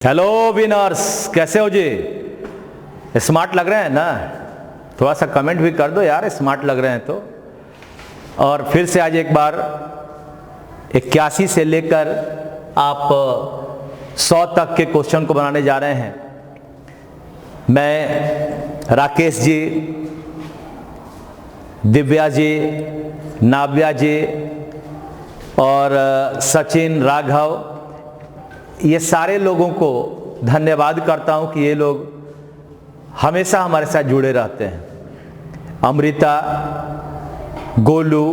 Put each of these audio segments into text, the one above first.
Hello winners, कैसे हो जी? Smart लग रहे हैं ना? थोड़ा सा कमेंट भी कर दो यार, स्मार्ट लग रहे हैं तो। और फिर से आज एक बार 81 से लेकर आप 100 तक के क्वेश्चन को बनाने जा रहे हैं। मैं राकेश जी, दिव्या जी, नाव्या जी और सचिन, राघव, ये सारे लोगों को धन्यवाद करता हूं कि ये लोग हमेशा हमारे साथ जुड़े रहते हैं। अमृता, गोलू,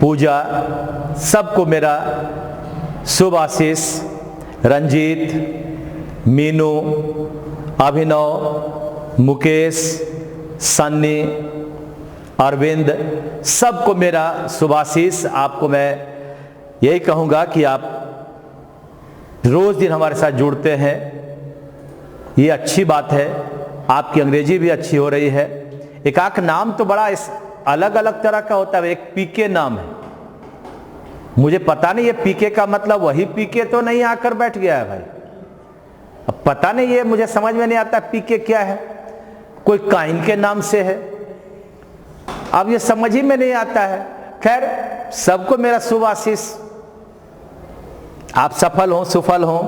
पूजा, सबको मेरा शुभ आशीष। रंजीत, मीनू, अभिनव, मुकेश, सन्नी, अरविंद, सबको मेरा शुभ आशीष। आपको मैं यही कहूँगा कि आप रोज दिन हमारे साथ जुड़ते हैं, ये अच्छी बात है। आपकी अंग्रेजी भी अच्छी हो रही है। एक आख नाम तो बड़ा अलग अलग तरह का होता है। एक पीके नाम है, मुझे पता नहीं ये पीके का मतलब वही पीके तो नहीं आकर बैठ गया है भाई। अब पता नहीं, ये मुझे समझ में नहीं आता पीके क्या है। कोई काइन के नाम से है, अब ये समझ ही में नहीं आता है। खैर, सबको मेरा शुभ आशीष। आप सफल हों, सुफल हों।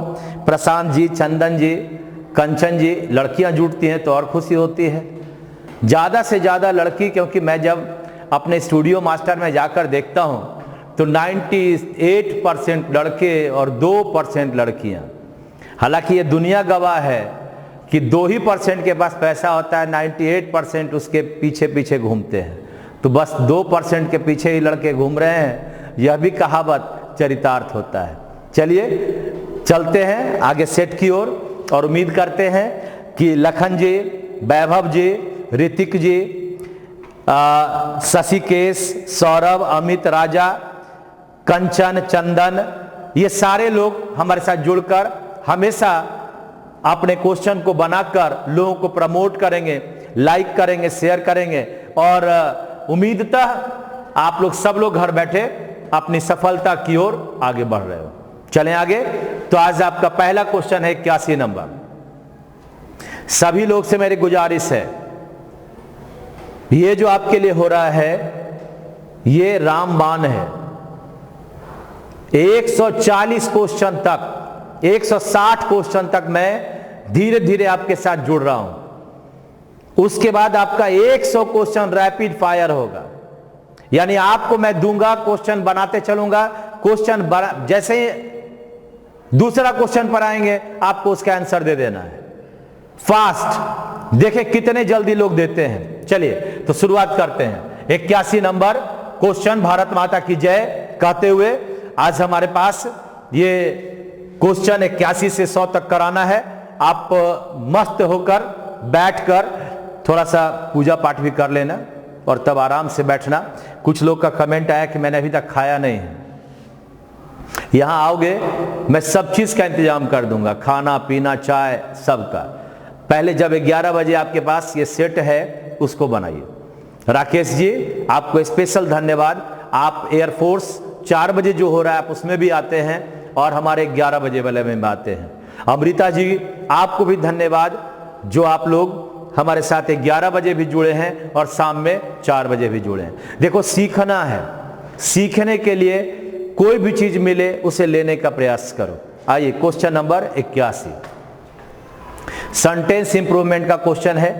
प्रशांत जी, चंदन जी, कंचन जी, लड़कियां जुड़ती हैं तो और खुशी होती है। ज़्यादा से ज़्यादा लड़की, क्योंकि मैं जब अपने स्टूडियो मास्टर में जाकर देखता हूं तो 98% लड़के और 2% लड़कियां। हालांकि ये दुनिया गवाह है कि 2% के पास पैसा होता है, 98% उसके पीछे पीछे घूमते हैं। तो बस 2% के पीछे ही लड़के घूम रहे हैं, यह भी कहावत चरितार्थ होता है। चलिए चलते हैं आगे सेट की ओर और उम्मीद करते हैं कि लखन जी, वैभव जी, ऋतिक जी, शशिकेश, सौरभ, अमित, राजा, कंचन, चंदन, ये सारे लोग हमारे साथ जुड़कर हमेशा अपने क्वेश्चन को बनाकर लोगों को प्रमोट करेंगे, लाइक करेंगे, शेयर करेंगे। और उम्मीदतः आप लोग सब लोग घर बैठे अपनी सफलता की ओर आगे बढ़ रहे हो। चलें आगे। तो आज आपका पहला क्वेश्चन है 81 नंबर। सभी लोग से मेरी गुजारिश है, ये जो आपके लिए हो रहा है ये रामबाण है। 140 क्वेश्चन तक, 160 क्वेश्चन तक मैं धीरे धीरे आपके साथ जुड़ रहा हूं। उसके बाद आपका 100 क्वेश्चन रैपिड फायर होगा, यानी आपको मैं दूंगा, क्वेश्चन बनाते चलूंगा। क्वेश्चन जैसे दूसरा क्वेश्चन पर आएंगे आपको उसका आंसर दे देना है फास्ट। देखें कितने जल्दी लोग देते हैं। चलिए तो शुरुआत करते हैं। 81 नंबर क्वेश्चन, भारत माता की जय कहते हुए आज हमारे पास ये क्वेश्चन 81 से 100 तक कराना है। आप मस्त होकर बैठकर थोड़ा सा पूजा पाठ भी कर लेना और तब आराम से बैठना। कुछ लोग का कमेंट आया कि मैंने अभी तक खाया नहीं है। यहां आओगे मैं सब चीज का इंतजाम कर दूंगा, खाना पीना, चाय, सबका। पहले जब 11 बजे आपके पास ये सेट है उसको बनाइए। राकेश जी, आपको स्पेशल धन्यवाद। आप एयरफोर्स 4 बजे जो हो रहा है आप उसमें भी आते हैं और हमारे 11 बजे वाले में भी आते हैं। अमृता जी, आपको भी धन्यवाद जो आप लोग हमारे साथ 11 बजे भी जुड़े हैं और शाम में 4 बजे भी जुड़े हैं। देखो, सीखना है, सीखने के लिए कोई भी चीज मिले उसे लेने का प्रयास करो। आइए क्वेश्चन नंबर 81, सेंटेंस इंप्रूवमेंट का क्वेश्चन है।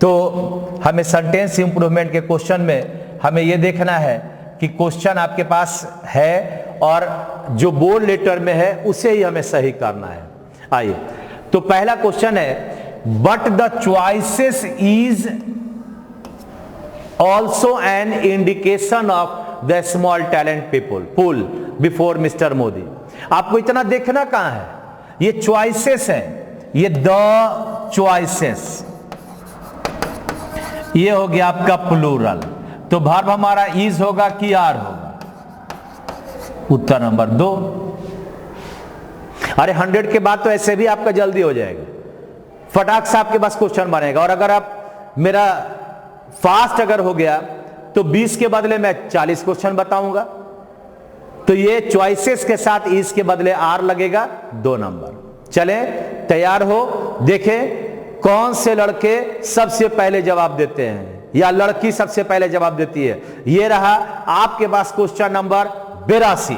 तो हमें सेंटेंस इंप्रूवमेंट के क्वेश्चन में हमें यह देखना है कि क्वेश्चन आपके पास है और जो बोल्ड लेटर में है उसे ही हमें सही करना है। आइए, तो पहला क्वेश्चन है, but the choices is also an indication of the small talent people pull before mister Modi. आपको इतना देखना कहां है, ये चॉइसेस हैं, ये द चॉइसेस, ये हो गया आपका प्लूरल। तो वर्ब हमारा इज होगा कि आर होगा? उत्तर नंबर 2। अरे 100 के बाद तो ऐसे भी आपका जल्दी हो जाएगा, फटाक से आपके पास क्वेश्चन बनेगा। और अगर आप मेरा फास्ट अगर हो गया तो 20 के बदले मैं 40 क्वेश्चन बताऊंगा। तो ये चॉइसेस के साथ इस के बदले आर लगेगा 2 नंबर। चले तैयार हो, देखें कौन से लड़के सबसे पहले जवाब देते हैं या लड़की सबसे पहले जवाब देती है। ये रहा आपके पास question number 82।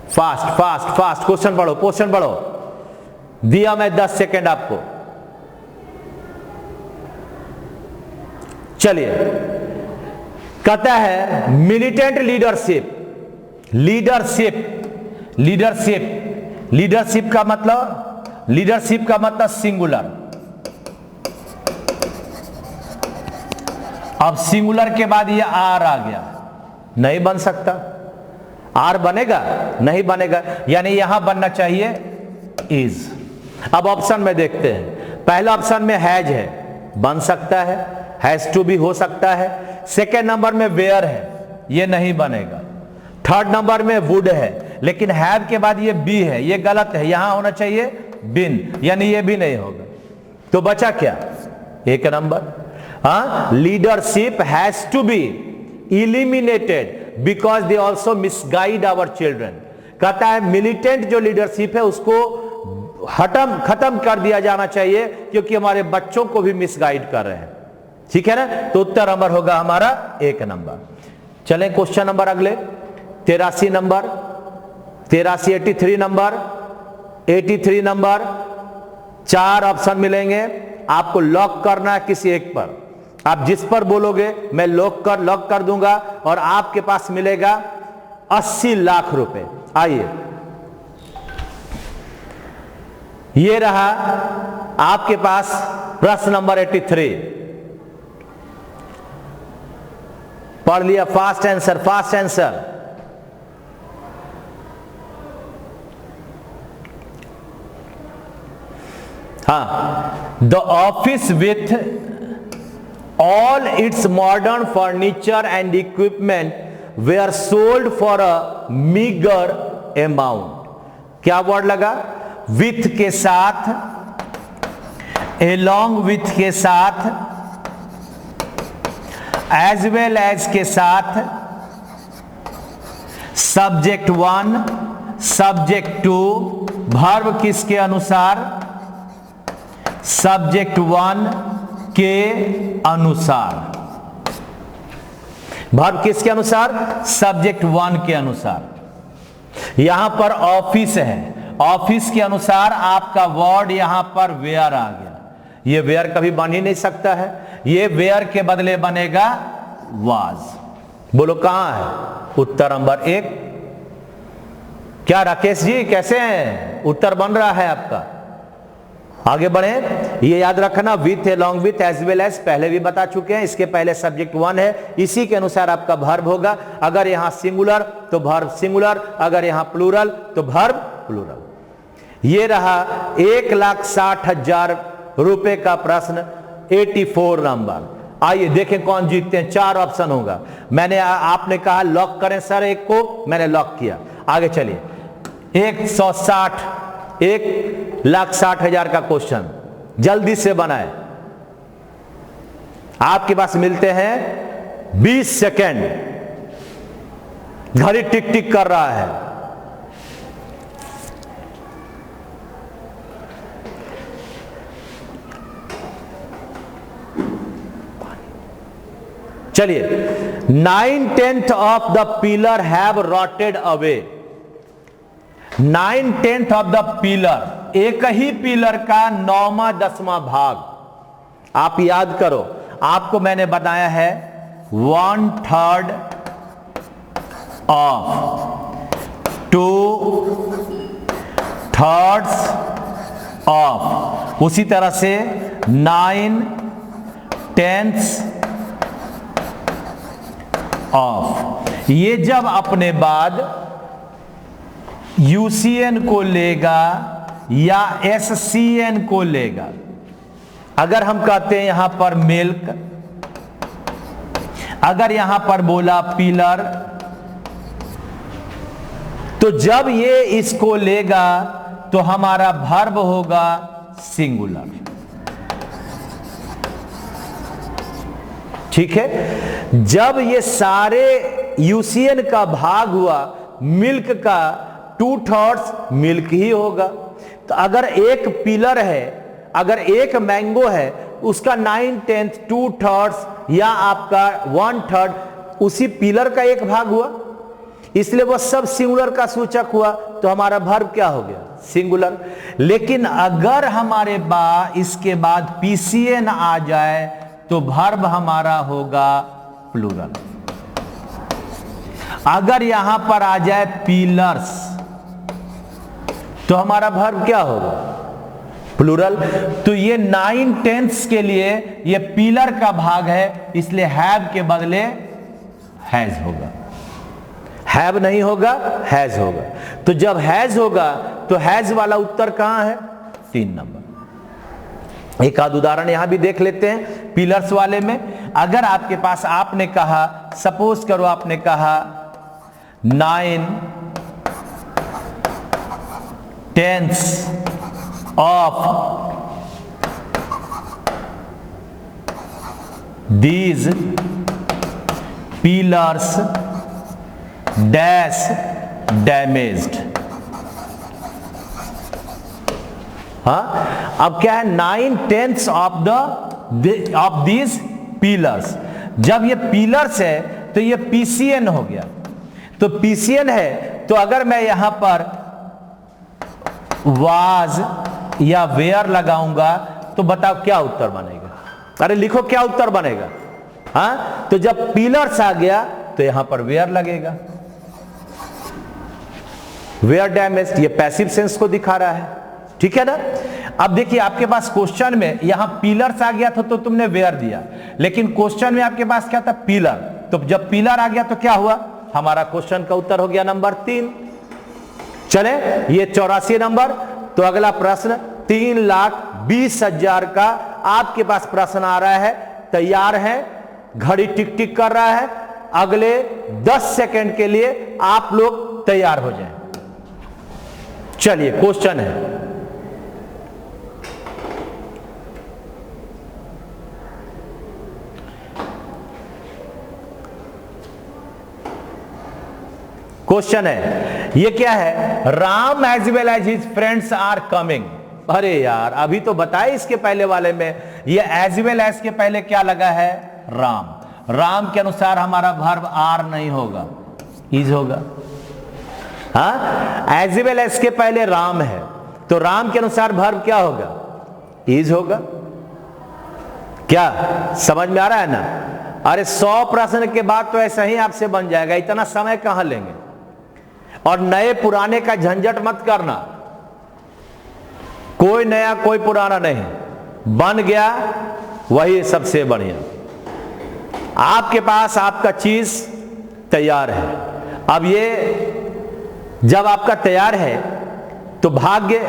Fast fast fast question पढ़ो, क्वेश्चन पढ़ो, दिया मैं 10 सेकेंड आपको। चलिए, कहता है militant leadership. Leadership leadership leadership का मतलब सिंगुलर। अब सिंगुलर के बाद ये आर आ गया, नहीं बन सकता। आर बनेगा? नहीं बनेगा, यानी यहां बनना चाहिए इज। अब ऑप्शन में देखते हैं। पहला ऑप्शन में हैज है, बन सकता है, हैज टू भी हो सकता है। सेकेंड नंबर में वेयर है, ये नहीं बनेगा। थर्ड नंबर में वुड है, लेकिन हैव के बाद ये बी है, ये गलत है, यहां होना चाहिए बिन, यानी ये भी नहीं होगा। तो बचा क्या? एक नंबर। Leadership has to be eliminated because they also misguide our children. कहता है मिलिटेंट जो लीडरशिप है उसको खत्म कर दिया जाना चाहिए, क्योंकि हमारे बच्चों को भी मिसगाइड कर रहे हैं। ठीक है ना? तो उत्तर नंबर होगा हमारा एक नंबर। चलें क्वेश्चन नंबर अगले, 83 नंबर, 83 नंबर, 83 नंबर। 4 ऑप्शन मिलेंगे, आपको लॉक करना है किसी एक पर। आप जिस पर बोलोगे मैं लॉक कर दूंगा और आपके पास मिलेगा 80 लाख रुपए। आइए, ये रहा आपके पास प्रश्न नंबर 83। पढ़ लिया? Fast answer, fast answer. हाँ, the office with all its modern furniture and equipment were sold for a meager amount। क्या वर्ड लगा? with के साथ, along with के साथ, as well as के साथ, subject 1, subject 2, verb किसके अनुसार? subject 1 के अनुसार। वर्ब किसके अनुसार? सब्जेक्ट 1 के अनुसार। यहां पर ऑफिस है, ऑफिस के अनुसार आपका वर्ड यहां पर वेयर आ गया। ये वेयर कभी बन ही नहीं सकता है, ये वेयर के बदले बनेगा वाज। बोलो कहां है उत्तर नंबर 1? क्या राकेश जी कैसे हैं? उत्तर बन रहा है आपका। आगे बढ़े, ये याद रखना with, along with, as well as पहले भी बता चुके हैं। इसके पहले सब्जेक्ट 1 है, इसी के अनुसार आपका वर्ब होगा। अगर यहां सिंगुलर तो वर्ब सिंगुलर, अगर यहां प्लूरल तो वर्ब प्लूरल। ये रहा 1,60,000 रुपए का प्रश्न 84 नंबर। आइए देखें कौन जीतते हैं। 4 ऑप्शन होगा। आपने कहा लॉक करें सर एक को, मैंने लॉक किया। आगे चलिए, 1,60,000 का क्वेश्चन जल्दी से बनाए। आपके पास मिलते हैं 20 सेकेंड। घड़ी टिक टिक कर रहा है। चलिए, 9/10 of the pillar have rotted away. 9/10 of the pillar, एक ही पिलर का 9वां 10वां भाग। आप याद करो, आपको मैंने बताया है 1/3 ऑफ 2/3 ऑफ, उसी तरह से 9/10 ऑफ। ये जब अपने बाद यूसीएन को लेगा या एससीएन को लेगा। अगर हम कहते हैं यहां पर मिल्क, अगर यहां पर बोला पिलर, तो जब ये इसको लेगा तो हमारा वर्ब होगा सिंगुलर। ठीक है? जब ये सारे यूसीएन का भाग हुआ मिल्क का 2/3 मिल्क ही होगा। तो अगर एक पिलर है, अगर एक मैंगो है, उसका 9/10 2/3 या आपका 1/3 उसी पिलर का एक भाग हुआ, इसलिए वह सब सिंगुलर का सूचक हुआ। तो हमारा वर्ब क्या हो गया? सिंगुलर। लेकिन अगर हमारे इसके बाद पीसीएन आ जाए तो वर्ब हमारा होगा प्लूरल। अगर यहां पर आ जाए पिलर्स तो हमारा वर्ब क्या होगा? प्लूरल। तो ये 9/10 के लिए ये पिलर का भाग है, इसलिए हैव के बदले हैज होगा। हैव नहीं होगा, हैज होगा। तो जब हैज होगा तो हैज वाला उत्तर कहां है? 3 नंबर। एक आध उदाहरण यहां भी देख लेते हैं पिलर्स वाले में। अगर आपके पास, आपने कहा, सपोज करो आपने कहा 9/10 of these pillars dash damaged। हाँ, अब क्या है? 9/10 ऑफ these pillars। जब ये पिलर्स है तो ये पीसीएन हो गया। तो पीसीएन है तो अगर मैं यहां पर वाज या वेयर लगाऊंगा तो बताओ क्या उत्तर बनेगा? अरे लिखो क्या उत्तर बनेगा? हाँ, तो जब पिलर्स आ गया तो यहां पर वेयर लगेगा। वेयर डैमेज, ये पैसिव सेंस को दिखा रहा है, ठीक है ना। अब देखिए आपके पास क्वेश्चन में यहां पिलर्स आ गया था तो तुमने वेयर दिया, लेकिन क्वेश्चन में आपके पास क्या था? पिलर। तो जब पिलर आ गया तो क्या हुआ? हमारा क्वेश्चन का उत्तर हो गया नंबर 3। चले, ये 84 नंबर। तो अगला प्रश्न 3,20,000 का आपके पास प्रश्न आ रहा है, तैयार है, घड़ी टिक टिक कर रहा है। अगले 10 सेकंड के लिए आप लोग तैयार हो जाएं। चलिए क्वेश्चन है, क्वेश्चन है, ये क्या है? Ram as well as his friends are coming. अरे यार, अभी तो बताए इसके पहले वाले में, ये एज वेल एज के पहले क्या लगा है? राम। राम के अनुसार हमारा वर्ब आर नहीं होगा, इज होगा। हाँ, एज वेल एज के पहले राम है तो राम के अनुसार वर्ब क्या होगा? इज होगा। क्या समझ में आ रहा है ना? अरे 100 प्रश्न के बाद तो ऐसा ही आपसे बन जाएगा, इतना समय कहां लेंगे। और नए पुराने का झंझट मत करना, कोई नया कोई पुराना नहीं, बन गया वही सबसे बढ़िया। आपके पास आपका चीज तैयार है। अब ये जब आपका तैयार है तो भाग्य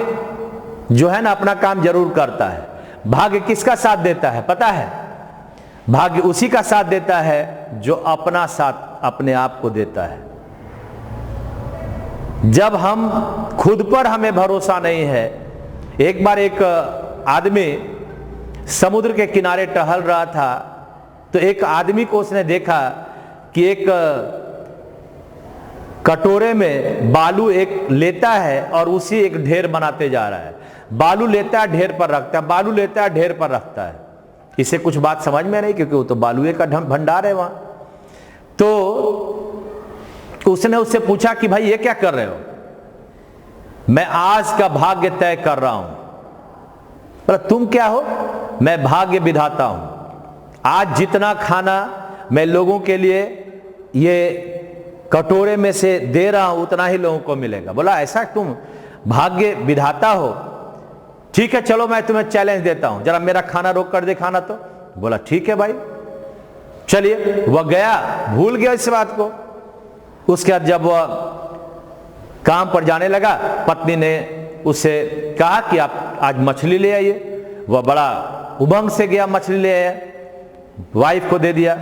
जो है ना अपना काम जरूर करता है। भाग्य किसका साथ देता है पता है? भाग्य उसी का साथ देता है जो अपना साथ अपने आप को देता है। जब हम खुद पर हमें भरोसा नहीं है। एक बार एक आदमी समुद्र के किनारे टहल रहा था तो एक आदमी को उसने देखा कि एक कटोरे में बालू एक लेता है और उसी एक ढेर बनाते जा रहा है। बालू लेता है ढेर पर रखता है, बालू लेता है ढेर पर रखता है। इसे कुछ बात समझ में नहीं, क्योंकि वो तो बालूए का भंडार है वहां। तो उसने उससे पूछा कि भाई ये क्या कर रहे हो? मैं आज का भाग्य तय कर रहा हूं। पर तुम क्या हो? मैं भाग्य विधाता हूं। आज जितना खाना मैं लोगों के लिए ये कटोरे में से दे रहा हूं उतना ही लोगों को मिलेगा। बोला ऐसा तुम भाग्य विधाता हो? ठीक है चलो मैं तुम्हें चैलेंज देता हूं, जरा मेरा खाना रोक कर दिखाना। तो बोला ठीक है भाई चलिए। वह गया, भूल गया इस बात को। उसके बाद जब वह काम पर जाने लगा, पत्नी ने उससे कहा कि आप आज मछली ले आइए। वह बड़ा उमंग से गया, मछली ले आया, वाइफ को दे दिया।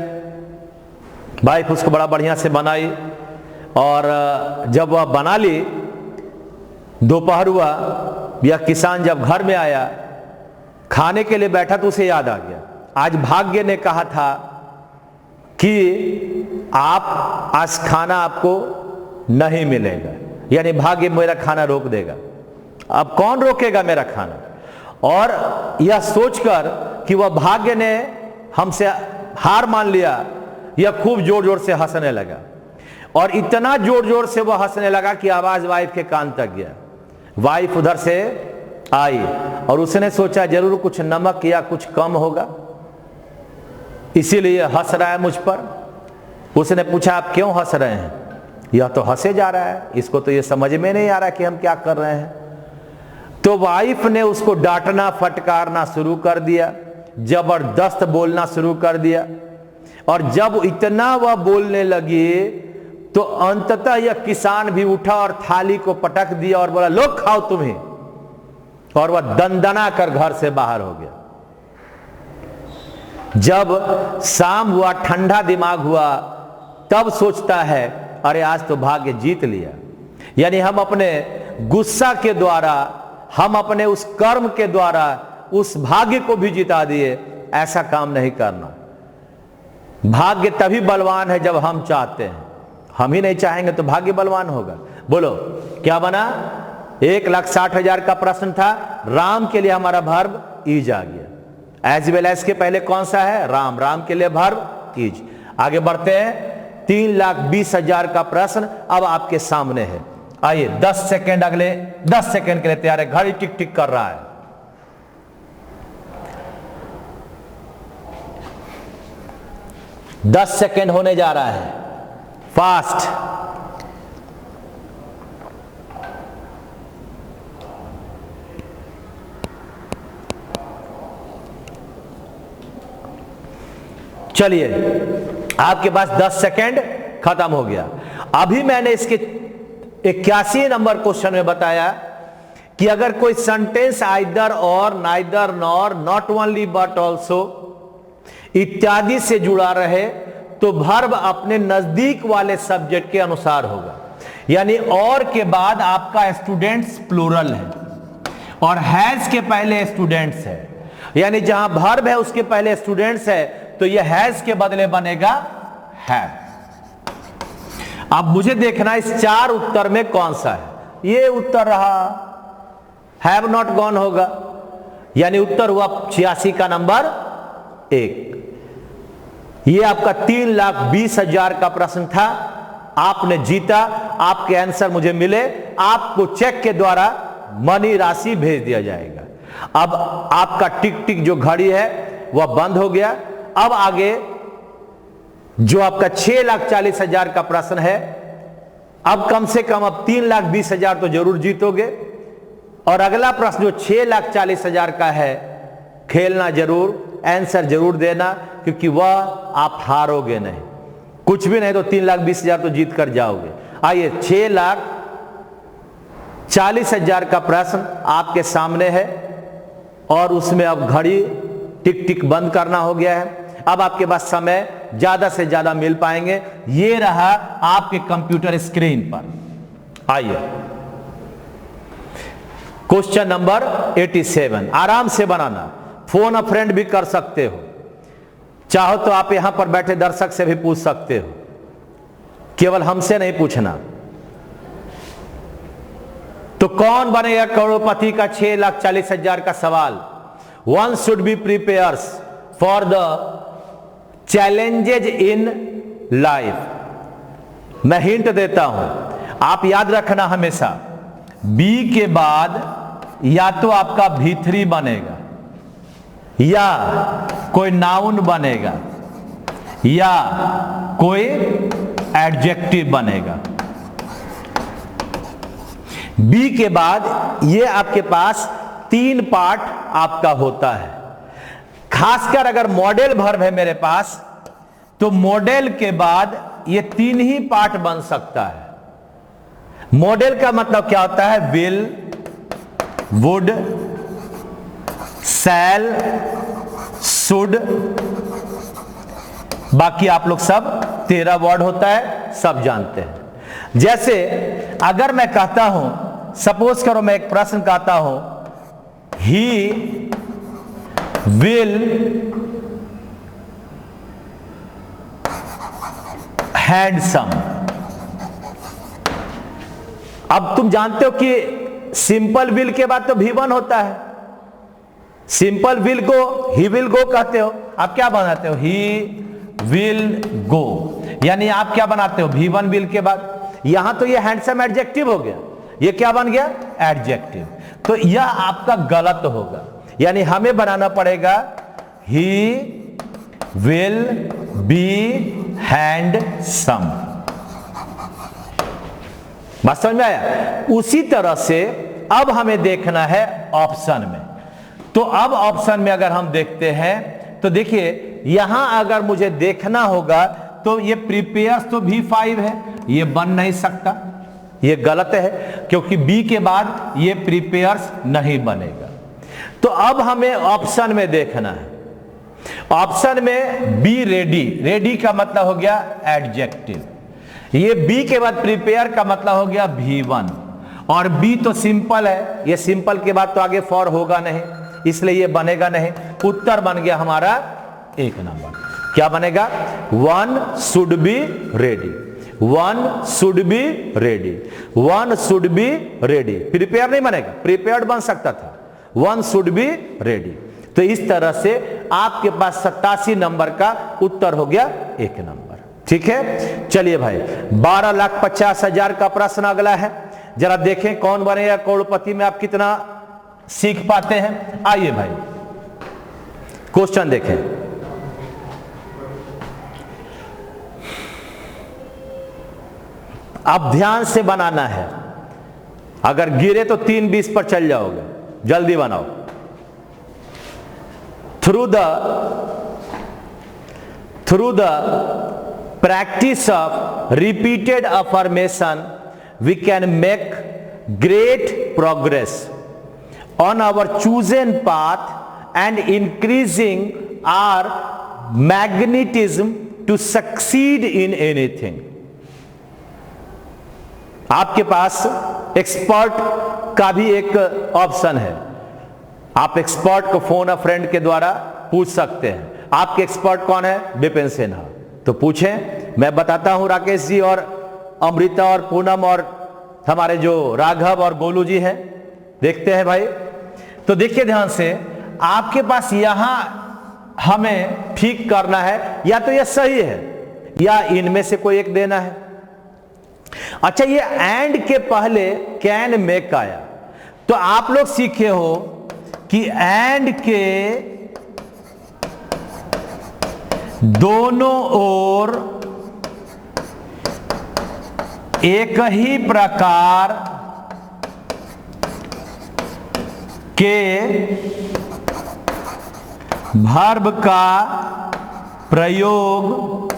वाइफ उसको बड़ा बढ़िया से बनाई और जब वह बना ली, दोपहर हुआ, यह किसान जब घर में आया खाने के लिए बैठा तो उसे याद आ गया आज भाग्य ने कहा था कि आप आज खाना आपको नहीं मिलेगा, यानी भाग्य मेरा खाना रोक देगा। अब कौन रोकेगा मेरा खाना? और यह सोचकर कि वह भाग्य ने हमसे हार मान लिया, यह खूब जोर जोर से हंसने लगा, और इतना जोर जोर से वह हंसने लगा कि आवाज वाइफ के कान तक गया। वाइफ उधर से आई और उसने सोचा जरूर कुछ नमक या कुछ कम होगा, इसीलिए हंस रहा है मुझ पर। उसने पूछा आप क्यों हंस रहे हैं? यह तो हंसे जा रहा है, इसको तो यह समझ में नहीं आ रहा कि हम क्या कर रहे हैं। तो वाइफ ने उसको डांटना फटकारना शुरू कर दिया, जबरदस्त बोलना शुरू कर दिया। और जब इतना वह बोलने लगी तो अंततः यह किसान भी उठा और थाली को पटक दिया और बोला लो खाओ तुम्हें, और वह दंदना कर घर से बाहर हो गया। जब शाम हुआ, ठंडा दिमाग हुआ, तब सोचता है अरे आज तो भाग्य जीत लिया। यानी हम अपने गुस्सा के द्वारा, हम अपने उस कर्म के द्वारा उस भाग्य को भी जिता दिए। ऐसा काम नहीं करना। भाग्य तभी बलवान है जब हम चाहते हैं, हम ही नहीं चाहेंगे तो भाग्य बलवान होगा। बोलो क्या बना? 1,60,000 का प्रश्न था, राम के लिए हमारा वर्ब ईज आ गया। एज वेल एज के पहले कौन सा है? राम। राम के लिए वर्ब ईज। आगे बढ़ते हैं। 3,20,000 का प्रश्न अब आपके सामने है। आइए 10 सेकेंड, अगले 10 सेकेंड के लिए तैयार है। घड़ी टिक टिक कर रहा है। दस सेकेंड होने जा रहा है। फास्ट। चलिए आपके पास 10 सेकेंड खत्म हो गया। अभी मैंने इसके 81 नंबर क्वेश्चन में बताया कि अगर कोई सेंटेंस आइदर और, neither nor, not only but also इत्यादि से जुड़ा रहे तो वर्ब अपने नजदीक वाले सब्जेक्ट के अनुसार होगा। यानी और के बाद आपका स्टूडेंट्स प्लूरल है और हैज के पहले स्टूडेंट्स है, यानी जहां वर्ब है उसके पहले स्टूडेंट्स है तो यह हैज के बदले बनेगा हैव। अब मुझे देखना इस 4 उत्तर में कौन सा है। ये उत्तर रहा, हैव नॉट गॉन होगा, यानी उत्तर हुआ 86 का नंबर 1। ये आपका 3,20,000 का प्रश्न था, आपने जीता। आपके आंसर मुझे मिले, आपको चेक के द्वारा मनी राशि भेज दिया जाएगा। अब आपका टिक टिक जो घड़ी है वह बंद हो गया। अब आगे जो आपका 6,40,000 का प्रश्न है, अब कम से कम अब 3,20,000 तो जरूर जीतोगे। और अगला प्रश्न जो 6,40,000 का है, खेलना जरूर, आंसर जरूर देना, क्योंकि वह आप हारोगे नहीं। कुछ भी नहीं तो 3,20,000 तो जीत कर जाओगे। आइए 6,40,000 का प्रश्न आपके सामने है और उसमें अब घड़ी टिक टिक बंद करना हो गया है। अब आपके पास समय ज्यादा से ज्यादा मिल पाएंगे। ये रहा आपके कंप्यूटर स्क्रीन पर। आइए क्वेश्चन नंबर 87, आराम से बनाना, फोन अ फ्रेंड भी कर सकते हो, चाहो तो आप यहां पर बैठे दर्शक से भी पूछ सकते हो, केवल हमसे नहीं पूछना। तो कौन बनेगा करोड़पति का 6,40,000 का सवाल? One should be prepares for the challenges in life. मैं हिंट देता हूं, आप याद रखना हमेशा, बी के बाद या तो आपका V3 बनेगा, या कोई नाउन बनेगा, या कोई एडजेक्टिव बनेगा। बी के बाद ये आपके पास 3 पार्ट आपका होता है। खासकर अगर मॉडल वर्ब है मेरे पास तो मॉडल के बाद ये 3 ही पार्ट बन सकता है। मॉडल का मतलब क्या होता है? विल, वुड, शैल, शुड, बाकी आप लोग सब 13 वर्ड होता है, सब जानते हैं। जैसे अगर मैं कहता हूं, सपोज करो मैं एक प्रश्न कहता हूं, ही will handsome, अब तुम जानते हो कि सिंपल विल के बाद तो V1 होता है। Simple will go, he will go कहते हो। आप क्या बनाते हो? ही विल गो, यानी आप क्या बनाते हो? V1 विल के बाद। यहां तो ये हैंडसम एडजेक्टिव हो गया, ये क्या बन गया? एडजेक्टिव। तो यह आपका गलत होगा, यानी हमें बनाना पड़ेगा ही विल बी हैंडसम। बात समझ में आया? उसी तरह से अब हमें देखना है ऑप्शन में। तो अब ऑप्शन में अगर हम देखते हैं तो देखिए, यहां अगर मुझे देखना होगा तो ये प्रिपेयर्स तो V5 है, ये बन नहीं सकता, ये गलत है, क्योंकि बी के बाद ये प्रिपेयर्स नहीं बनेगा। तो अब हमें ऑप्शन में देखना है। ऑप्शन में बी रेडी, रेडी का मतलब हो गया एडजेक्टिव। ये बी के बाद प्रिपेयर का मतलब हो गया V1, और बी तो सिंपल है, ये सिंपल के बाद तो आगे फॉर होगा नहीं, इसलिए ये बनेगा नहीं। उत्तर बन गया हमारा 1 नंबर। क्या बनेगा? 1 should be ready, 1 should be ready, 1 should be ready. Prepare नहीं बनेगा, प्रिपेयर्ड बन सकता था, 1 शुड बी रेडी। तो इस तरह से आपके पास 87 नंबर का उत्तर हो गया 1 नंबर। ठीक है, चलिए भाई 12,50,000 का प्रश्न अगला है। जरा देखें कौन बनेगा करोड़पति में, आप कितना सीख पाते हैं। आइए भाई क्वेश्चन देखें। अब ध्यान से बनाना है, अगर गिरे तो 3:20 पर चल जाओगे। जल्दी बनाओ। Through the practice of repeated affirmation we can make great progress on our chosen path and increasing our magnetism to succeed in anything। आपके पास एक्सपर्ट का भी एक ऑप्शन है, आप एक्सपर्ट को फोन अ फ्रेंड के द्वारा पूछ सकते हैं। आपके एक्सपर्ट कौन है? विपिन सिन्हा। तो पूछें, मैं बताता हूं। राकेश जी और अमृता और पूनम और हमारे जो राघव और गोलू जी हैं, देखते हैं भाई। तो देखिए ध्यान से, आपके पास यहां हमें ठीक करना है, या तो यह सही है या इनमें से कोई एक देना है। अच्छा, ये एंड के पहले कैन मेक आया, तो आप लोग सीखे हो कि एंड के दोनों ओर एक ही प्रकार के वर्ब का प्रयोग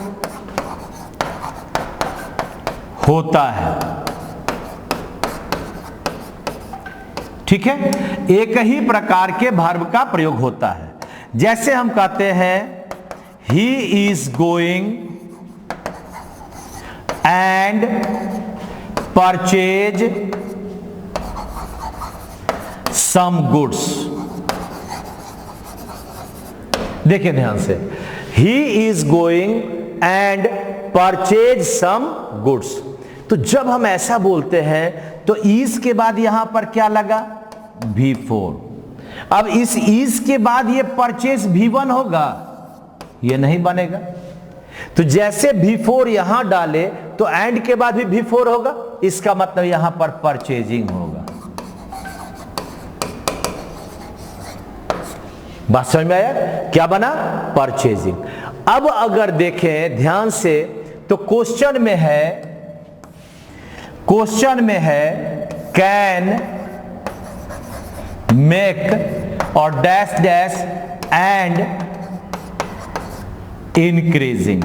होता है। ठीक है, एक ही प्रकार के वर्ब का प्रयोग होता है। जैसे हम कहते हैं he is going and purchase some goods। देखिए ध्यान से, he is going and purchase some goods। तो जब हम ऐसा बोलते हैं तो is के बाद यहां पर क्या लगा? V4। अब इस is के बाद ये परचेज V1 होगा, ये नहीं बनेगा। तो जैसे V4 यहां डाले तो एंड के बाद भी V4 होगा, इसका मतलब यहां पर परचेजिंग होगा। बात समझ में आया? क्या बना? परचेजिंग। अब अगर देखें ध्यान से तो क्वेश्चन में है कैन मेक और डैश डैश एंड इंक्रीजिंग।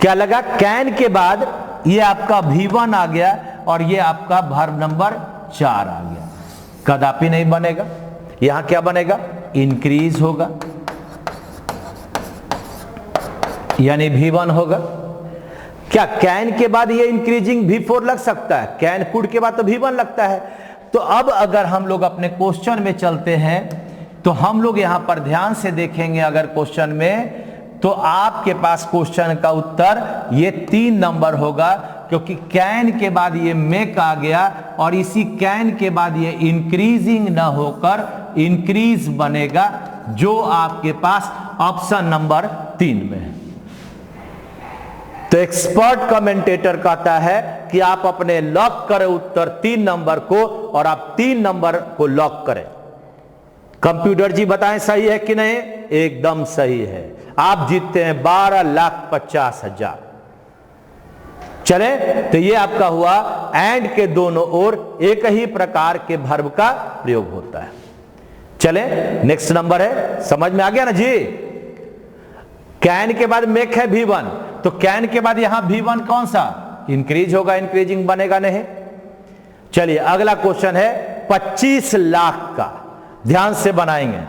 क्या लगा? कैन के बाद ये आपका V1 आ गया और ये आपका वर्ब नंबर 4 आ गया, कदापि नहीं बनेगा। यहां क्या बनेगा? इंक्रीज होगा, यानी V1 होगा। क्या कैन के बाद ये इंक्रीजिंग V4 लग सकता है? कैन कुड के बाद तो V1 लगता है। तो अब अगर हम लोग अपने क्वेश्चन में चलते हैं तो हम लोग यहां पर ध्यान से देखेंगे अगर क्वेश्चन में, तो आपके पास क्वेश्चन का उत्तर ये 3 नंबर होगा, क्योंकि कैन के बाद ये मेक आ गया और इसी कैन के बाद ये इंक्रीजिंग ना होकर इंक्रीज बनेगा, जो आपके पास ऑप्शन नंबर 3 में है। तो एक्सपर्ट कमेंटेटर कहता है कि आप अपने लॉक करें उत्तर 3 नंबर को और आप 3 नंबर को लॉक करें। कंप्यूटर जी बताएं सही है कि नहीं? एकदम सही है। आप जीतते हैं 12,50,000। चले, तो ये आपका हुआ एंड के दोनों ओर एक ही प्रकार के वर्ब का प्रयोग होता है। चले, नेक्स्ट नंबर है, समझ में आ गया ना जी? कैन के बाद मेक है V1, तो कैन के बाद यहां V1 कौन सा? इंक्रीज होगा, इंक्रीजिंग बनेगा नहीं। चलिए अगला क्वेश्चन है 25 लाख का, ध्यान से बनाएंगे।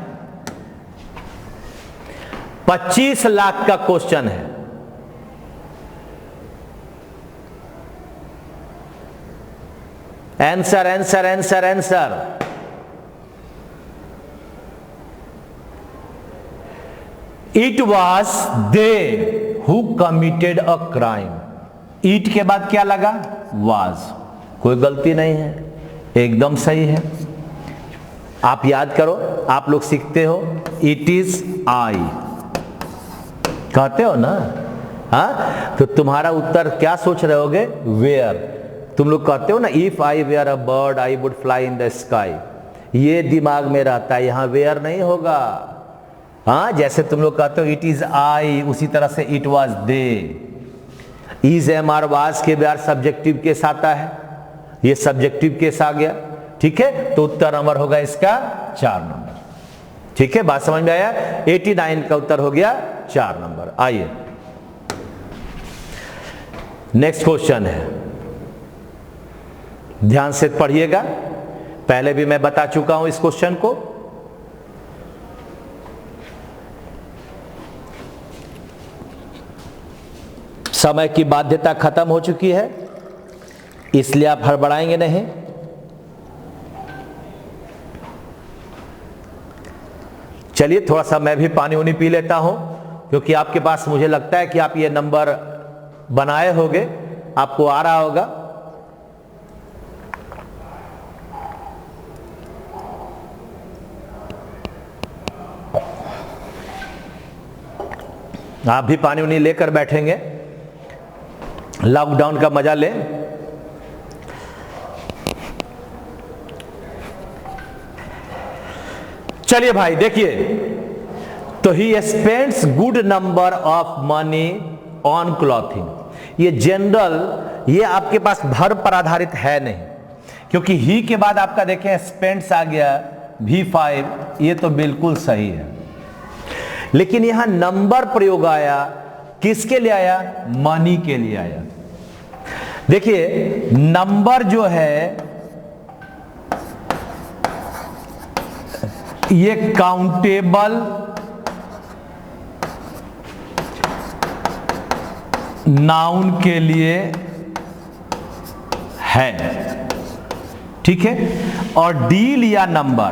25 लाख का क्वेश्चन है। Answer answer answer answer. It was they who committed a crime. It के बाद क्या लगा? वाज। कोई गलती नहीं है, एकदम सही है। आप याद करो, आप लोग सीखते हो, इट इज आई कहते हो ना? हाँ, तो तुम्हारा उत्तर क्या सोच रहे होगे? वेयर। तुम लोग कहते हो ना, if I were a bird I would fly in the sky. ये दिमाग में रहता है, यहां वेयर नहीं होगा। हाँ, जैसे तुम लोग कहते हो इट इज आई, उसी तरह से it was they. Is am are was के बाद सब्जेक्टिव केस आता है, ये सब्जेक्टिव केस आ गया। ठीक है, तो उत्तर नंबर होगा इसका 4 नंबर। ठीक है, बात समझ में आया? 89 का उत्तर हो गया 4 नंबर। आइए नेक्स्ट क्वेश्चन है, ध्यान से पढ़िएगा। पहले भी मैं बता चुका हूं इस क्वेश्चन को। समय की बाध्यता खत्म हो चुकी है, इसलिए आप हड़बड़ाएंगे नहीं। चलिए थोड़ा सा मैं भी पानी उनी पी लेता हूं, क्योंकि आपके पास मुझे लगता है कि आप ये नंबर बनाए होंगे, आपको आ रहा होगा। आप भी पानी उनी लेकर बैठेंगे, लॉकडाउन का मजा लें। चलिए भाई देखिए, तो he spends good number of money on clothing. ये जनरल, ये आपके पास वर्ब पर आधारित है नहीं, क्योंकि ही के बाद आपका देखें स्पेंड्स आ गया V5, ये तो बिल्कुल सही है। लेकिन यहां नंबर प्रयोग आया, किसके लिए आया? मनी के लिए आया। देखिए नंबर जो है ये काउंटेबल नाउन के लिए है, ठीक है। और डील या नंबर,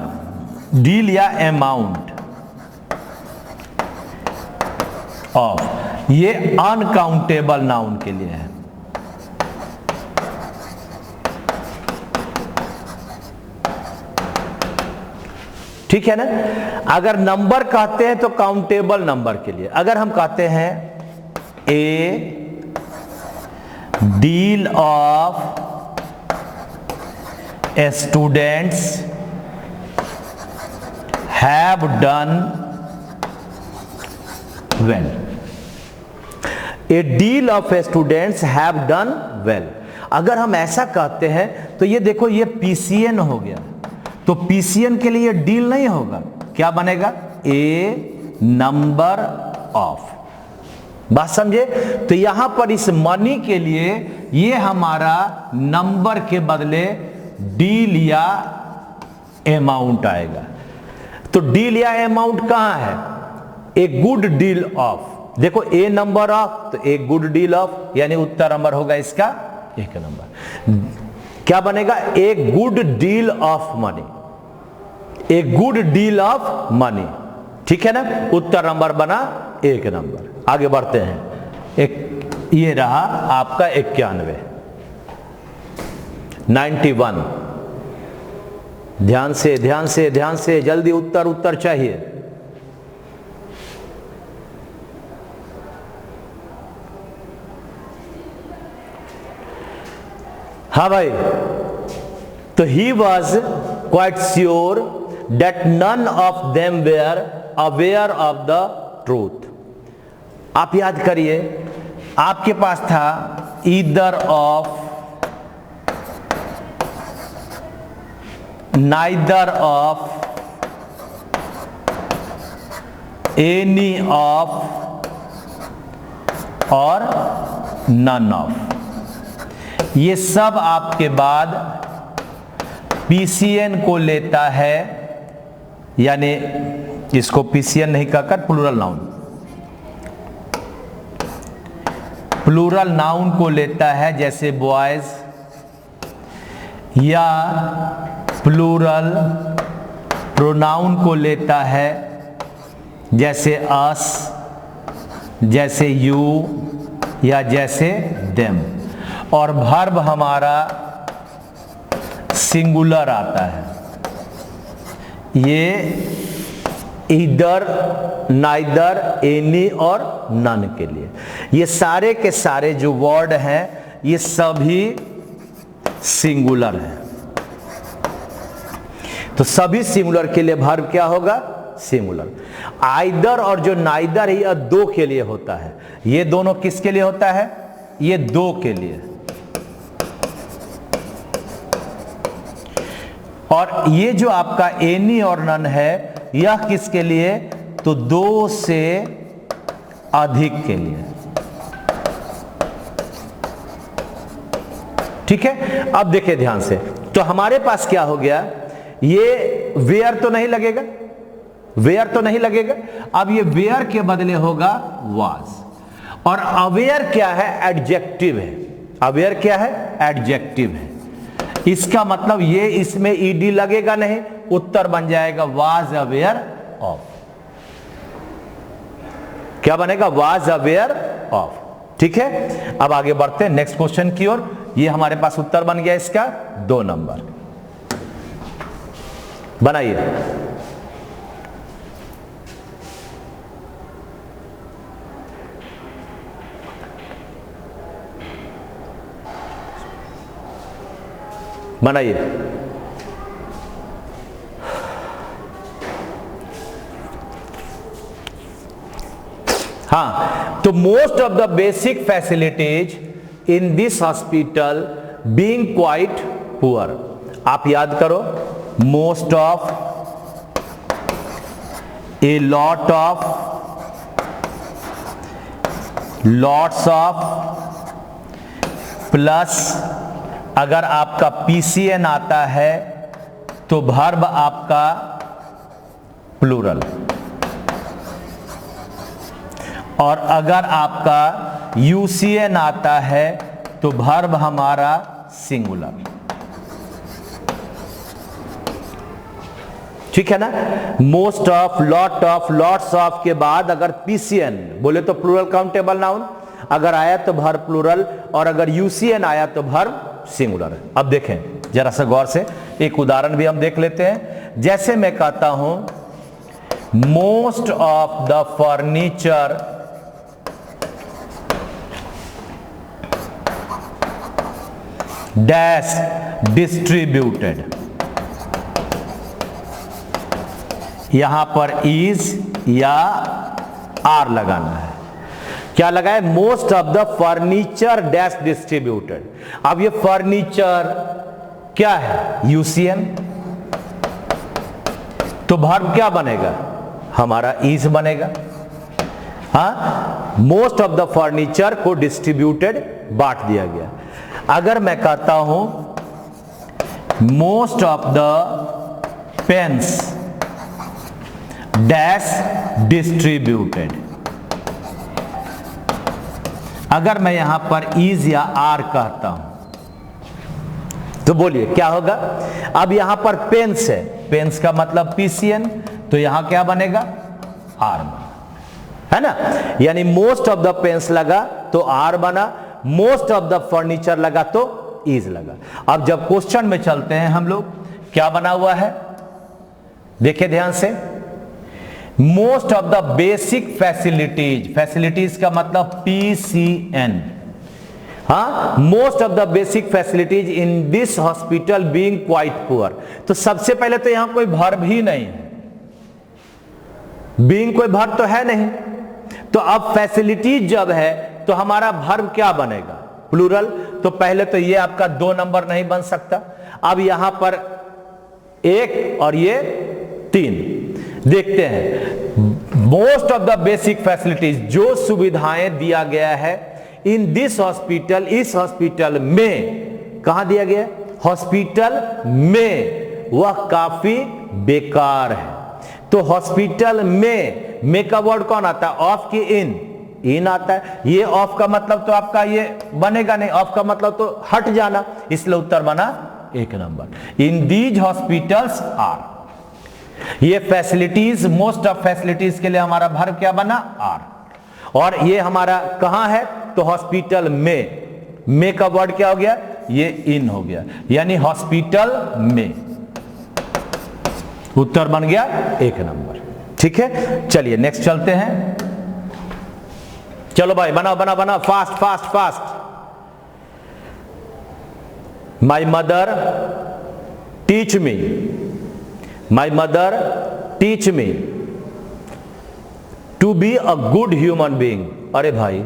डील या अमाउंट ऑफ, ये अनकाउंटेबल नाउन के लिए है। ठीक है ना। अगर नंबर कहते हैं तो काउंटेबल नंबर के लिए, अगर हम कहते हैं a deal of students have done well, a deal of students have done well, अगर हम ऐसा कहते हैं तो ये देखो ये पीसीएन हो गया, तो पीसीएन के लिए डील नहीं होगा, क्या बनेगा? ए नंबर ऑफ। बात समझे? तो यहां पर इस मनी के लिए ये हमारा नंबर के बदले डील या अमाउंट आएगा। तो डील या अमाउंट कहां है? A good deal of. देखो ए नंबर ऑफ तो ए गुड डील ऑफ, यानी उत्तर नंबर होगा इसका 1 नंबर। क्या बनेगा? A good deal of money, a good deal of money. ठीक है ना, उत्तर नंबर बना 1 नंबर। आगे बढ़ते हैं, एक ये रहा आपका 91। 91। ध्यान से ध्यान से ध्यान से, जल्दी उत्तर उत्तर चाहिए। हाँ भाई, तो he was quite sure that none of them were aware of the truth. आप याद करिए, आपके पास था either of, neither of, any of और नन ऑफ। ये सब आपके बाद पीसीएन को लेता है, यानी इसको पीसीएन नहीं कहकर प्लूरल नाउन, प्लूरल नाउन को लेता है, जैसे बॉयज, या प्लूरल प्रोनाउन को लेता है, जैसे अस, जैसे यू, या जैसे देम। और वर्ब हमारा सिंगुलर आता है। ये ईदर, नाइदर, एनी और नन के लिए। ये सारे के सारे जो वर्ड हैं ये सभी सिंगुलर हैं। तो सभी सिंगुलर के लिए वर्ब क्या होगा? सिंगुलर। आइदर और जो नाइदर है यह दो के लिए होता है। ये दोनों किसके लिए होता है? ये दो के लिए। और ये जो आपका एनी और नन है यह किसके लिए? तो दो से अधिक के लिए। ठीक है, अब देखिए ध्यान से, तो हमारे पास क्या हो गया? ये वेयर तो नहीं लगेगा, वेयर तो नहीं लगेगा। अब ये वेयर के बदले होगा वाज। और अवेयर क्या है? एडजेक्टिव है। अवेयर क्या है? एडजेक्टिव है। इसका मतलब ये इसमें ईडी लगेगा नहीं, उत्तर बन जाएगा वाज अवेयर ऑफ। क्या बनेगा? Was aware of. ठीक है, अब आगे बढ़ते हैं नेक्स्ट क्वेश्चन की ओर। ये हमारे पास उत्तर बन गया इसका 2 नंबर। बनाइए। बनाइए। हाँ, तो most of the basic facilities in this hospital being quite poor. आप याद करो, most of, a lot of, lots of, plus अगर आपका पीसीएन आता है तो वर्ब आपका प्लूरल, और अगर आपका यूसीएन आता है तो वर्ब हमारा सिंगुलर। ठीक है ना? Most of, lot of, lots of के बाद अगर पीसीएन बोले तो प्लूरल काउंटेबल नाउन, अगर आया तो वर्ब प्लूरल, और अगर यूसीएन आया तो वर्ब सिंगुलर। अब देखें जरा सा गौर से, एक उदाहरण भी हम देख लेते हैं। जैसे मैं कहता हूं most of the furniture dash distributed, यहां पर इज या आर लगाना है। क्या लगाए? Most of the furniture dash distributed. अब ये फर्नीचर क्या है? यूसीएन। तो वर्ब क्या बनेगा? हमारा इज बनेगा। हाँ, मोस्ट ऑफ द फर्नीचर को डिस्ट्रीब्यूटेड बांट दिया गया। अगर मैं कहता हूं most of the pens dash distributed, अगर मैं यहां पर इज या आर कहता हूं तो बोलिए क्या होगा? अब यहां पर पेन्स है, पेन्स का मतलब पीसीएन, तो यहां क्या बनेगा? आर बना, है ना? यानी मोस्ट ऑफ द पेन्स लगा तो आर बना, मोस्ट ऑफ द फर्नीचर लगा तो इज लगा। अब जब क्वेश्चन में चलते हैं हम लोग, क्या बना हुआ है देखिए ध्यान से, most of the basic facilities, facilities का मतलब PCN, हाँ, most of the basic facilities in this hospital being quite poor. तो सबसे पहले तो यहां कोई वर्ब ही नहीं है, बीइंग कोई वर्ब तो है नहीं, तो अब फैसिलिटीज जब है तो हमारा वर्ब क्या बनेगा, प्लूरल। तो पहले तो ये आपका 2 नंबर नहीं बन सकता। अब यहां पर 1 और ये 3 देखते हैं। Most of the basic facilities, जो सुविधाएं दिया गया है इन दिस हॉस्पिटल, इस हॉस्पिटल में, कहां दिया गया, हॉस्पिटल में, वह काफी बेकार है। तो हॉस्पिटल में का वर्ड कौन आता है, ऑफ की इन आता है। ये ऑफ का मतलब तो आपका ये बनेगा नहीं, ऑफ का मतलब तो हट जाना, इसलिए उत्तर बना 1 नंबर। इन दीज हॉस्पिटल्स आर, ये फैसिलिटीज, मोस्ट ऑफ फैसिलिटीज के लिए हमारा वर्ब क्या बना, आर। और ये हमारा कहां है, तो हॉस्पिटल में का वर्ड क्या हो गया, ये इन हो गया, यानी हॉस्पिटल में। उत्तर बन गया 1 नंबर। ठीक है, चलिए नेक्स्ट चलते हैं। चलो भाई बनाओ बनाओ बनाओ, fast fast fast. My mother teach me, my mother teach me to be a good human being. अरे भाई,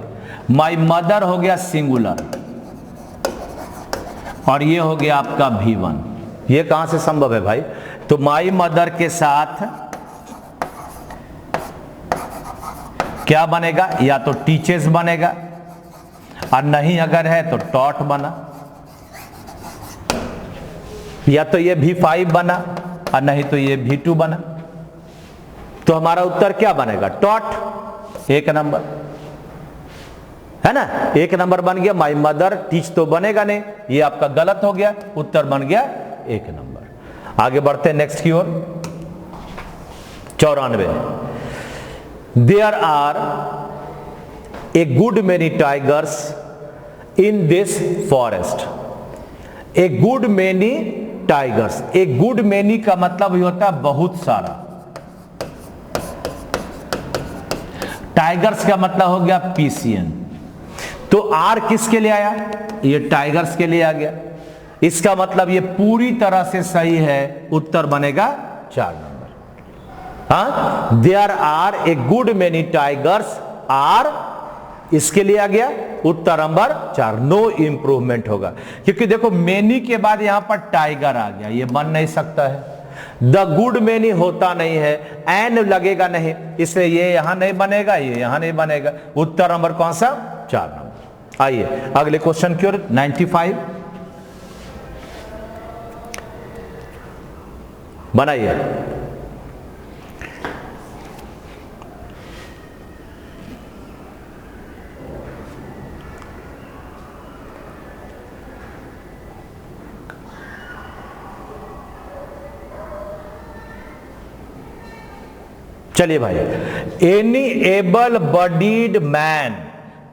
माई मदर हो गया सिंगुलर और ये हो गया आपका V1, ये कहां से संभव है भाई। तो माई मदर के साथ क्या बनेगा, या तो टीचर्स बनेगा, और नहीं अगर है तो टॉट बना, या तो ये V5 बना, और नहीं तो ये V2 बना। तो हमारा उत्तर क्या बनेगा, टॉट, 1 नंबर है ना, 1 नंबर बन गया। माई मदर टीच तो बनेगा नहीं, ये आपका गलत हो गया, उत्तर बन गया 1 नंबर। आगे बढ़ते हैं नेक्स्ट की ओर। 94, there are a good many tigers in this forest. A good many tigers, a good many का मतलब ये होता है बहुत सारा, टाइगर्स का मतलब हो गया PCN। तो आर किसके लिए आया, ये टाइगर्स के लिए आ गया, इसका मतलब ये पूरी तरह से सही है, उत्तर बनेगा 4 नंबर। हाँ, there are a good many tigers are, इसके लिए आ गया उत्तर नंबर 4, नो इंप्रूवमेंट होगा, क्योंकि देखो मेनी के बाद यहां पर टाइगर आ गया, ये बन नहीं सकता है। द गुड मेनी होता नहीं है, एन लगेगा नहीं, इसलिए ये यहां नहीं बनेगा, ये यहां नहीं बनेगा। उत्तर नंबर कौन सा, 4 नंबर। आइए अगले क्वेश्चन की ओर। 95 बनाइए। चलिए भाई, एनी एबल बॉडीड मैन,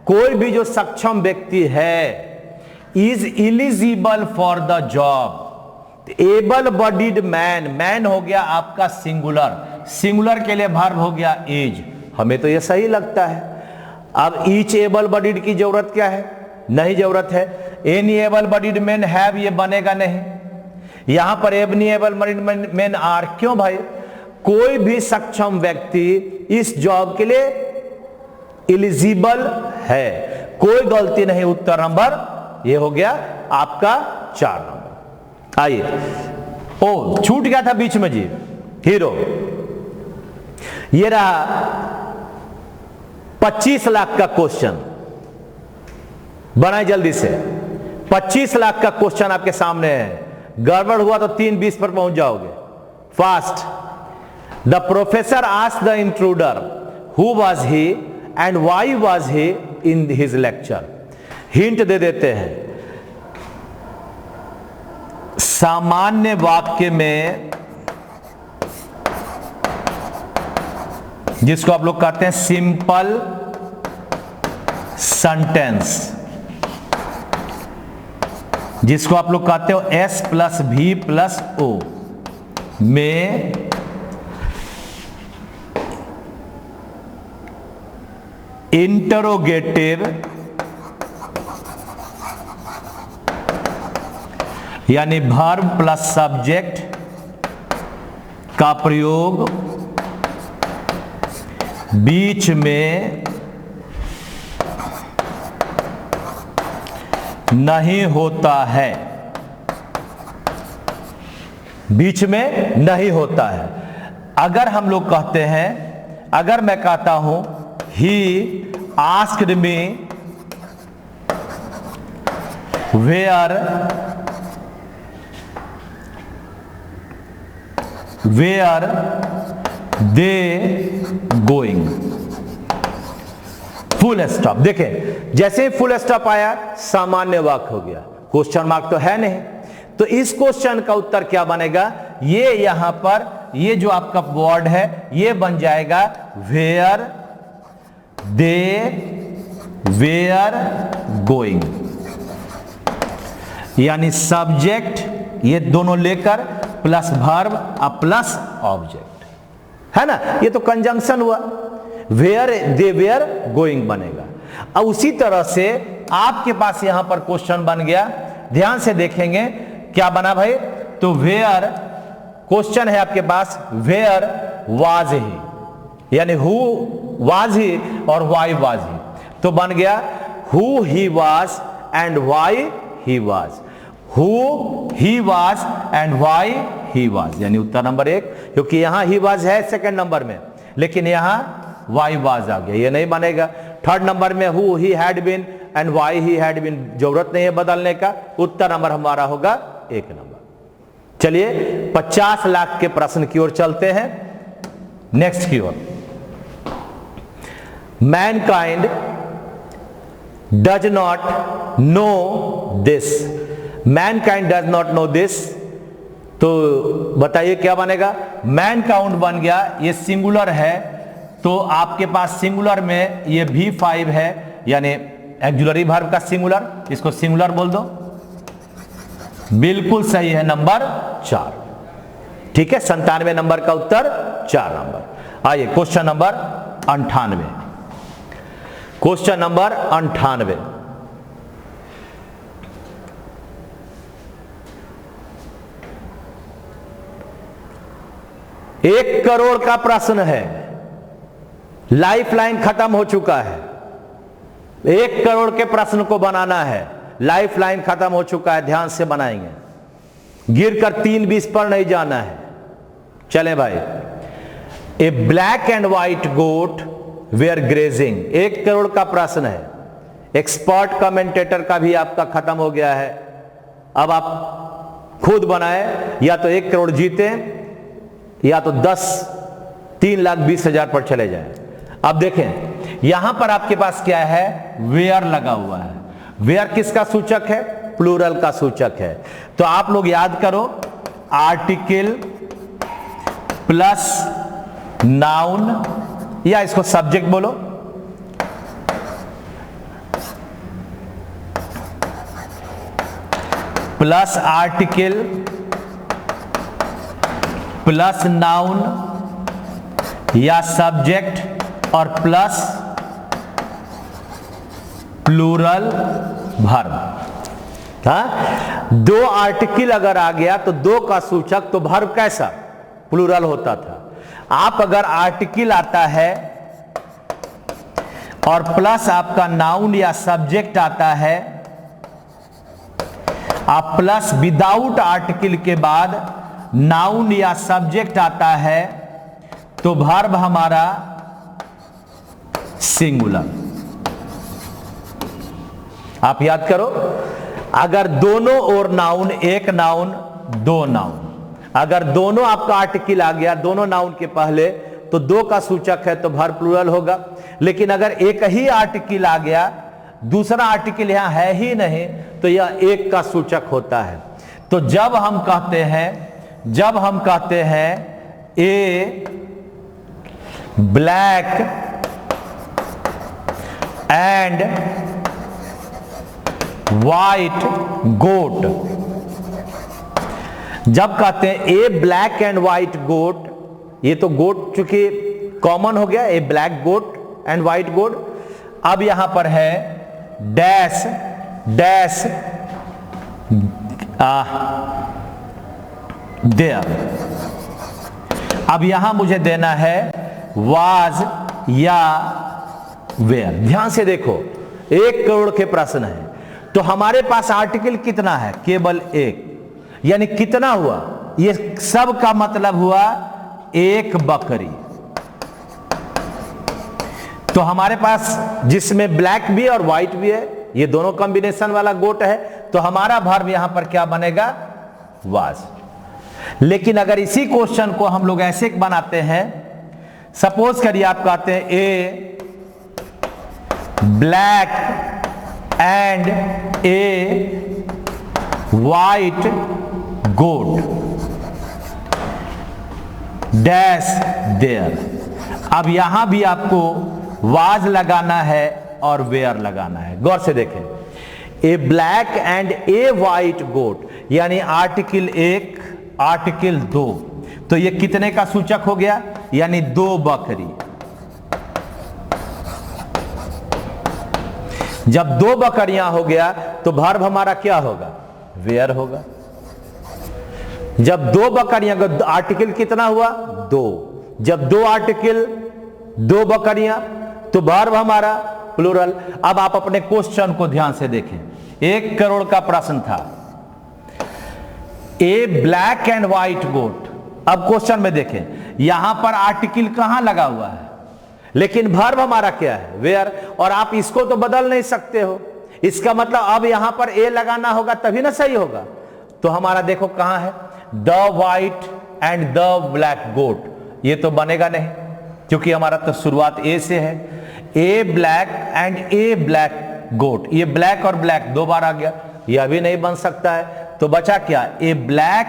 कोई भी जो सक्षम व्यक्ति है, is eligible for the job. Able bodied man, man हो गया आपका सिंगुलर, सिंगुलर के लिए वर्ब हो गया एज। हमें तो ये सही लगता है। अब ईच एबल बॉडीड की जरूरत क्या है, नहीं जरूरत है। Any able bodied man have, ये बनेगा नहीं। यहां पर any able bodied man are, क्यों भाई, कोई भी सक्षम व्यक्ति इस जॉब के लिए एलिजिबल है, कोई गलती नहीं। उत्तर नंबर ये हो गया आपका 4 नंबर। आइए, ओ छूट गया था बीच में जी, हीरो। ये रहा 25 लाख का क्वेश्चन, बनाए जल्दी से। 25 लाख का क्वेश्चन आपके सामने है, गड़बड़ हुआ तो 3:20 पर पहुंच जाओगे। Fast. The professor asked the intruder who was he and why was he in his lecture. Hint दे देते हैं, सामान्य वाक्य में, जिसको आप लोग कहते हैं सिंपल सेंटेंस, जिसको आप लोग कहते हो S plus V plus O में इंटरोगेटिव यानी वर्ब प्लस सब्जेक्ट का प्रयोग बीच में नहीं होता है, बीच में नहीं होता है। अगर हम लोग कहते हैं, अगर मैं कहता हूं he asked me where they going, full stop. देखें, जैसे ही फुल स्टॉप आया सामान्य वाक्य हो गया, क्वेश्चन मार्क तो है नहीं। तो इस क्वेश्चन का उत्तर क्या बनेगा, ये यहां पर ये जो आपका वर्ड है ये बन जाएगा वेयर दे वेयर गोइंग, यानी सब्जेक्ट ये दोनों लेकर प्लस वर्ब और प्लस ऑब्जेक्ट, है ना। ये तो कंजंक्शन हुआ, वेयर दे वेयर गोइंग बनेगा। अब उसी तरह से आपके पास यहां पर क्वेश्चन बन गया, ध्यान से देखेंगे क्या बना भाई। तो वेयर क्वेश्चन है आपके पास, वेयर वाज ही, यानी हु वाज ही और वाई वाज ही, तो बन गया who he was and why he was, who he was and why he was, यानी उत्तर नंबर 1, क्योंकि यहां ही वाज है सेकंड नंबर में, लेकिन यहां वाई वाज आ गया, ये नहीं बनेगा। थर्ड नंबर में who he had been and why he had been, जरूरत नहीं है बदलने का, उत्तर नंबर हमारा होगा 1 नंबर। चलिए 50 लाख के प्रश्न की ओर चलते हैं, नेक्स्ट की ओर। Mankind does not know this, mankind does not know this, तो बताइए क्या बनेगा। मैन काउंट बन गया, ये सिंगुलर है, तो आपके पास सिंगुलर में ये V5 है, यानी एक्जुलरी वर्ब का सिंगुलर, इसको सिंगुलर बोल दो, बिल्कुल सही है, नंबर 4। ठीक है, 97 नंबर का उत्तर 4 नंबर। आइए क्वेश्चन नंबर 98, क्वेश्चन नंबर 98। एक करोड़ का प्रश्न है, लाइफ लाइन खत्म हो चुका है, 1 करोड़ के प्रश्न को बनाना है, लाइफ लाइन खत्म हो चुका है, ध्यान से बनाएंगे, गिरकर 3-20 पर नहीं जाना है। चले भाई। A black and white goat were grazing, 1 crore का प्रश्न है, एक्सपर्ट कमेंटेटर का भी आपका खत्म हो गया है। अब आप खुद बनाए, या तो 1 करोड़ जीते या तो 3,20,000 पर चले जाएं। अब देखें यहां पर आपके पास क्या है, वेयर लगा हुआ है, वेयर किसका सूचक है, प्लूरल का सूचक है। तो आप लोग याद करो, आर्टिकल प्लस नाउन, या इसको सब्जेक्ट बोलो, प्लस आर्टिकल प्लस नाउन या सब्जेक्ट और प्लस प्लूरल वर्ब। हाँ, 2 आर्टिकल अगर आ गया तो 2 का सूचक, तो वर्ब कैसा, प्लूरल होता था। आप अगर आर्टिकल आता है और प्लस आपका नाउन या सब्जेक्ट आता है, आप प्लस विदाउट आर्टिकल के बाद नाउन या सब्जेक्ट आता है, तो वर्ब हमारा सिंगुलर। आप याद करो, अगर दोनों और नाउन, 1 नाउन 2 नाउन, अगर दोनों आपका आर्टिकल आ गया दोनों नाउन के पहले, तो 2 का सूचक है तो वर्ब प्लूरल होगा। लेकिन अगर एक ही आर्टिकल आ गया, दूसरा आर्टिकल यहां है ही नहीं, तो यह 1 का सूचक होता है। तो जब हम कहते हैं ए ब्लैक एंड वाइट गोट। जब कहते हैं ए ब्लैक एंड व्हाइट गोट, ये तो गोट चूंकि कॉमन हो गया, ए ब्लैक गोट एंड व्हाइट गोट। अब यहां पर है डैश डैश देयर। अब यहां मुझे देना है वाज या वेयर। ध्यान से देखो, 1 करोड़ के प्रश्न है तो हमारे पास आर्टिकल कितना है? केवल 1। यानी कितना हुआ? ये सब का मतलब हुआ 1 बकरी। तो हमारे पास जिसमें ब्लैक भी और व्हाइट भी है, ये दोनों कॉम्बिनेशन वाला गोट है, तो हमारा वर्ब यहां पर क्या बनेगा? वाज। लेकिन अगर इसी क्वेश्चन को हम लोग ऐसे बनाते हैं, सपोज करिए आप कहते हैं a black and a white goat dash there. अब यहां भी आपको वाज लगाना है और वेयर लगाना है। गौर से देखें, ए ब्लैक एंड ए व्हाइट गोट, यानी आर्टिकल 1 आर्टिकल 2, तो ये कितने का सूचक हो गया? यानी 2 बकरी। जब 2 बकरियां हो गया तो वर्ब हमारा क्या होगा? वेयर होगा। जब 2 बकरियां, आर्टिकल कितना हुआ? 2। जब 2 आर्टिकल 2 बकरियां, तो वर्ब हमारा प्लूरल। अब आप अपने क्वेश्चन को ध्यान से देखें, 1 करोड़ का प्रश्न था, ए ब्लैक एंड व्हाइट गोट। अब क्वेश्चन में देखें, यहां पर आर्टिकल कहां लगा हुआ है, लेकिन वर्ब हमारा क्या है? वेयर। और आप इसको तो बदल नहीं सकते हो, इसका मतलब अब यहां पर ए लगाना होगा तभी ना सही होगा। तो हमारा देखो कहां है, the white and the black goat, ये तो बनेगा नहीं क्योंकि हमारा तो शुरुआत ए से है। ए black and A black goat, ये ब्लैक और ब्लैक 2 बार आ गया, यह भी नहीं बन सकता है। तो बचा क्या? ए ब्लैक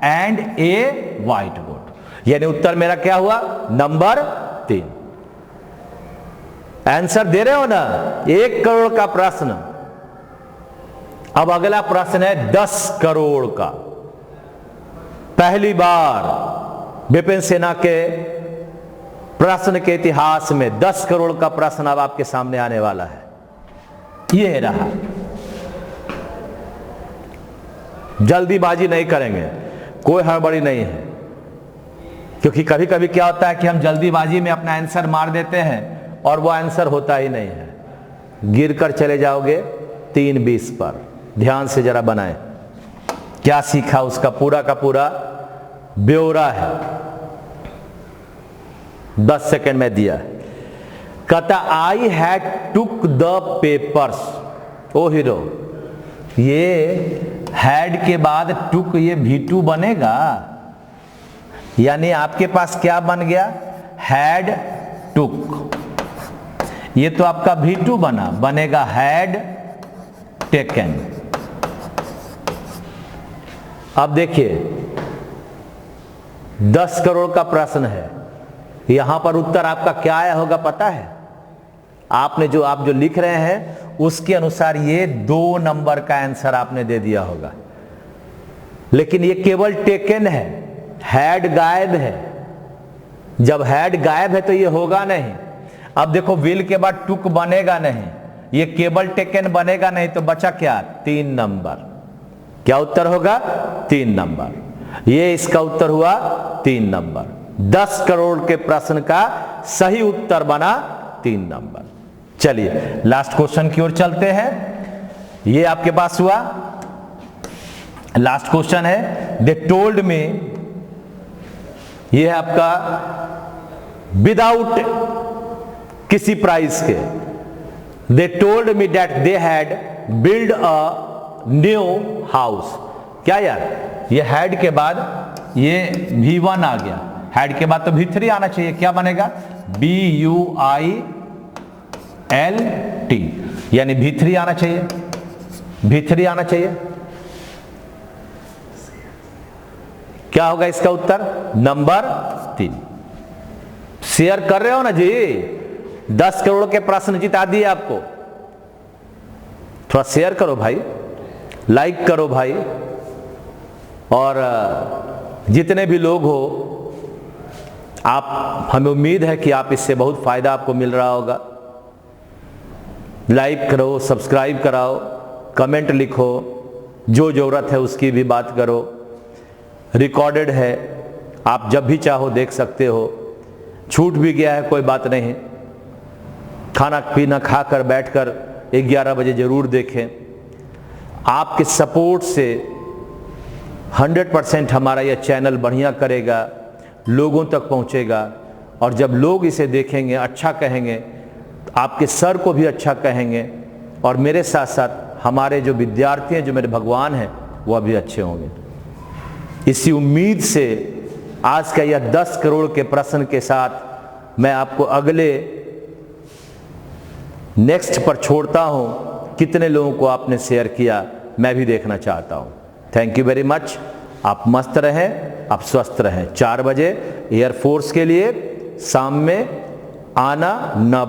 एंड ए व्हाइट गोट। यानी उत्तर मेरा क्या हुआ? नंबर 3। आंसर दे रहे हो ना? 1 करोड़ का प्रश्न। अब अगला प्रश्न है 10 करोड़ का। पहली बार विपिन सेना के प्रश्न के इतिहास में 10 करोड़ का प्रश्न अब आपके सामने आने वाला है। ये रहा, जल्दीबाजी नहीं करेंगे, कोई हड़बड़ी नहीं है, क्योंकि कभी कभी क्या होता है कि हम जल्दीबाजी में अपना आंसर मार देते हैं और वो आंसर होता ही नहीं है, गिरकर चले जाओगे 3-20 पर। ध्यान से जरा बनाएं, क्या सीखा उसका पूरा का पूरा ब्यौरा है। 10 सेकंड में दिया। कहता I had took the papers. ओ हीरो, ये हैड के बाद टुक, ये V2 बनेगा, यानी आपके पास क्या बन गया? हैड टुक। ये तो आपका V2 बना, बनेगा हैड टेकन। अब देखिए 10 करोड़ का प्रश्न है, यहां पर उत्तर आपका क्या आया होगा पता है? आप जो लिख रहे हैं उसके अनुसार ये 2 नंबर का आंसर आपने दे दिया होगा, लेकिन ये केवल टेकन है, हैड गायब है। जब हैड गायब है तो ये होगा नहीं। अब देखो विल के बाद टुक बनेगा नहीं, ये केवल टेकन बनेगा नहीं, तो बचा क्या? 3 नंबर। क्या उत्तर होगा? 3 नंबर। ये इसका उत्तर हुआ 3 नंबर। 10 करोड़ के प्रश्न का सही उत्तर बना 3 नंबर। चलिए लास्ट क्वेश्चन की ओर चलते हैं। ये आपके पास हुआ लास्ट क्वेश्चन है, दे टोल्ड मी, ये है आपका विदाउट किसी प्राइस के, they told me that they had build a new house. क्या यार, ये हैड के बाद ये V1 आ गया, हैड के बाद तो V3 आना चाहिए, क्या बनेगा? BUILT, यानी V3 आना चाहिए, V3 आना चाहिए। क्या होगा इसका उत्तर? नंबर 3। शेयर कर रहे हो ना जी? 10 करोड़ के प्रश्न जिता दिए आपको। थोड़ा शेयर करो भाई, लाइक करो भाई, और जितने भी लोग हो आप, हमें उम्मीद है कि आप इससे बहुत फायदा आपको मिल रहा होगा। लाइक करो, सब्सक्राइब कराओ, कमेंट लिखो, जो ज़रूरत है उसकी भी बात करो। रिकॉर्डेड है, आप जब भी चाहो देख सकते हो। छूट भी गया है कोई बात नहीं, खाना पीना खाकर बैठकर 11 बजे ज़रूर देखें। आपके सपोर्ट से 100% हमारा यह चैनल बढ़िया करेगा, लोगों तक पहुंचेगा, और जब लोग इसे देखेंगे, अच्छा कहेंगे, आपके सर को भी अच्छा कहेंगे, और मेरे साथ साथ हमारे जो विद्यार्थी हैं, जो मेरे भगवान हैं, वह भी अच्छे होंगे। इसी उम्मीद से आज का यह 10 करोड़ के प्रश्न के साथ मैं आपको अगले नेक्स्ट पर छोड़ता हूं। कितने लोगों को आपने शेयर किया, मैं भी देखना चाहता हूं। Thank you very much. आप मस्त रहें, आप स्वस्थ रहें। 4 बजे एयरफोर्स के लिए शाम में आना न